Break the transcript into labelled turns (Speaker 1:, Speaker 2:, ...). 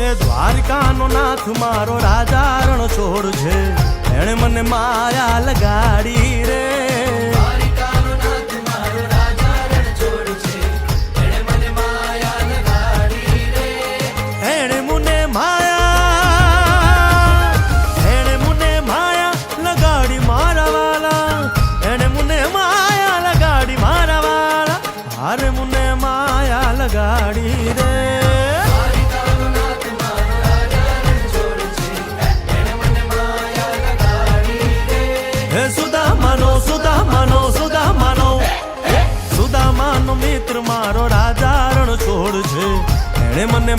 Speaker 1: એ દ્વારકાનો નાથ મારો રાજા રણ છોડ છે, એણે મને માયા લગાડી રે. દ્વારકાનો નાથ મારો રાજા રણ છોડ છે, એણે મને માયા લગાડી રે. એણે મને માયા લગાડી મારા વાલા, એણે મને માયા લગાડી મારા વાલા, હારે મને માયા લગાડી રે. સુદામાનો મિત્ર મારો રાજા રણ છોડ છે, એણે મને